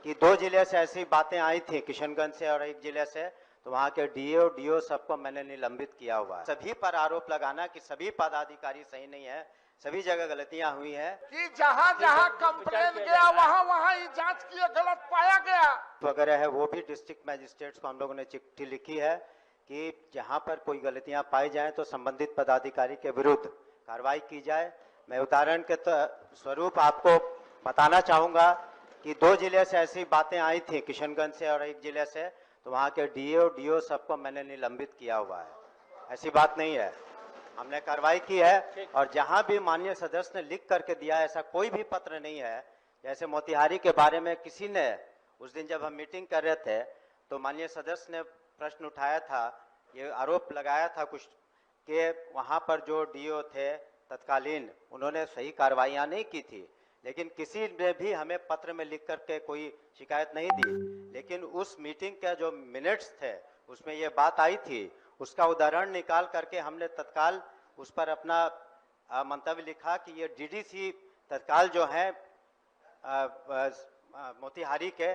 कि 2 जिले से ऐसी बातें आई थी, किशनगंज से और एक जिले से, तो वहाँ के डीओ सबको मैंने निलंबित किया हुआ है। सभी पर आरोप लगाना कि सभी पदाधिकारी सही नहीं है, सभी जगह गलतियां हुई है कि जहाँ जहाँ कंप्लेन गया वहाँ ही जांच किए गलत पाया गया वगैरह है, वो भी डिस्ट्रिक्ट मजिस्ट्रेट्स को हम लोगों ने चिट्ठी लिखी है कि जहाँ पर कोई गलतियां पाई जाएं तो संबंधित पदाधिकारी के विरुद्ध कार्रवाई की जाए। मैं उदाहरण के स्वरूप आपको बताना चाहूंगा कि 2 जिले से ऐसी बातें आई थी, किशनगंज से और एक जिले से, तो वहाँ के डीओ सबको मैंने निलंबित किया हुआ है। ऐसी बात नहीं है, हमने कार्रवाई की है। और जहां भी माननीय सदस्य ने लिख करके दिया, ऐसा कोई भी पत्र नहीं है। जैसे मोतिहारी के बारे में किसी ने उस दिन जब हम मीटिंग कर रहे थे तो माननीय सदस्य ने प्रश्न उठाया था, ये आरोप लगाया था कुछ कि वहां पर जो डीओ थे तत्कालीन, उन्होंने सही कार्रवाइयां नहीं की थी, लेकिन किसी ने भी हमें पत्र में लिख करके कोई शिकायत नहीं दी। लेकिन उस मीटिंग का जो मिनट्स थे उसमें ये बात आई थी, उसका उदाहरण निकाल करके हमने तत्काल उस पर अपना मंतव्य लिखा कि ये डीडीसी तत्काल जो है मोतिहारी के,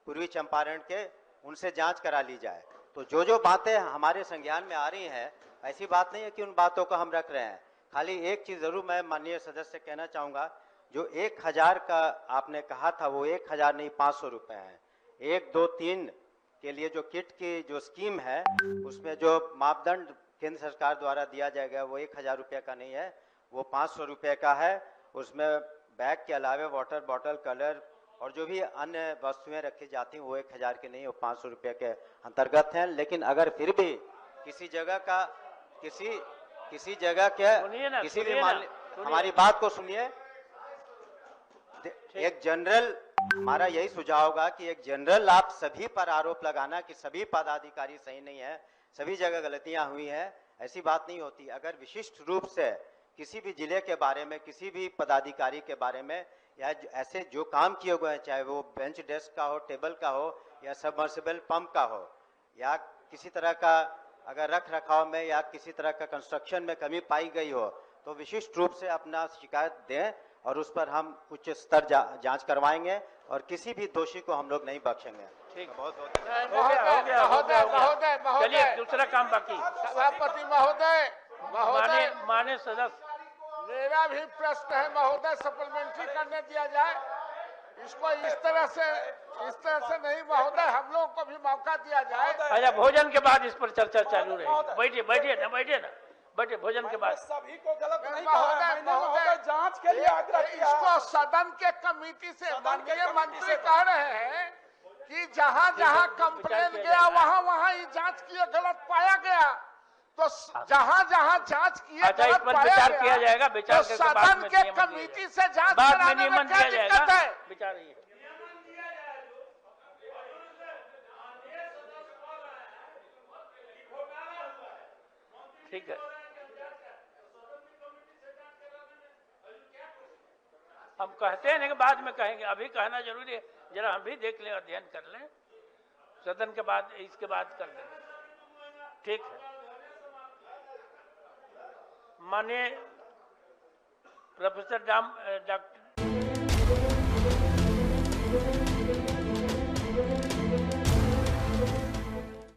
पूर्वी चंपारण के, उनसे जांच करा ली जाए। तो जो बातें हमारे संज्ञान में आ रही हैं, ऐसी बात नहीं है कि उन बातों को हम रख रहे हैं। खाली एक चीज जरूर मैं माननीय सदस्य से कहना चाहूंगा, जो 1000 का आपने कहा था वो 1000 नहीं 500 रुपए है। 1, 2, 3 के लिए जो किट की जो स्कीम है उसमें जो मापदंड केंद्र सरकार द्वारा दिया जाएगा वो 1000 रुपये का नहीं है, वो 500 रुपये का है। उसमें बैग के अलावे वाटर बॉटल, कलर और जो भी अन्य वस्तुएं रखी जाती हैं वो 1000 की नहीं, वो 500 रुपये के अंतर्गत हैं। लेकिन अगर फिर भी किसी जगह का किसी जगह के किसी भी हमारी बात को सुनिए, एक जनरल हमारा यही सुझाव होगा कि एक जनरल आप सभी पर आरोप लगाना कि सभी पदाधिकारी सही नहीं है, सभी जगह गलतियां हुई हैं, ऐसी बात नहीं होती। अगर विशिष्ट रूप से किसी भी जिले के बारे में, किसी भी पदाधिकारी के बारे में, या ऐसे जो काम किए हुए हैं, चाहे वो बेंच डेस्क का हो, टेबल का हो, या सबमर्सिबल पंप का हो, या किसी तरह का अगर रख रखाव में या किसी तरह का कंस्ट्रक्शन में कमी पाई गई हो, तो विशिष्ट रूप से अपना शिकायत दें और उस पर हम उच्च स्तर जांच करवाएंगे और किसी भी दोषी को हम लोग नहीं बख्शेंगे। ठीक, बहुत चलिए दूसरा काम बाकी। सभापति महोदय, माने सदस्य, मेरा भी प्रश्न है महोदय, सप्लीमेंट्री करने दिया जाए इसको। इस तरह से नहीं महोदय, हम लोगों को भी मौका दिया जाए। अच्छा, भोजन के बाद इस पर चर्चा चालू रहेगी। बैठिए ना, भोजन के बाद। सभी को गलत नहीं महोदय जांच के लिए आग्रह किया। इसको सदन के कमेटी से माननीय मंत्री कह रहे हैं कि जहाँ जहाँ कंप्लेन गया वहाँ ही जांच किए गलत पाया गया, तो जहाँ जहाँ जांच किए गलत पाया विचार किया जाएगा। विचार तो सदन के कमेटी से जांच कराने में क्या दिक्कत है? विचार ये ठीक है, हम कहते हैं कि बाद में कहेंगे, अभी कहना जरूरी है। जरा हम भी देख लें, अध्ययन कर लें, सदन के बाद इसके बाद कर देंगे। ठीक है। माननीय प्रोफेसर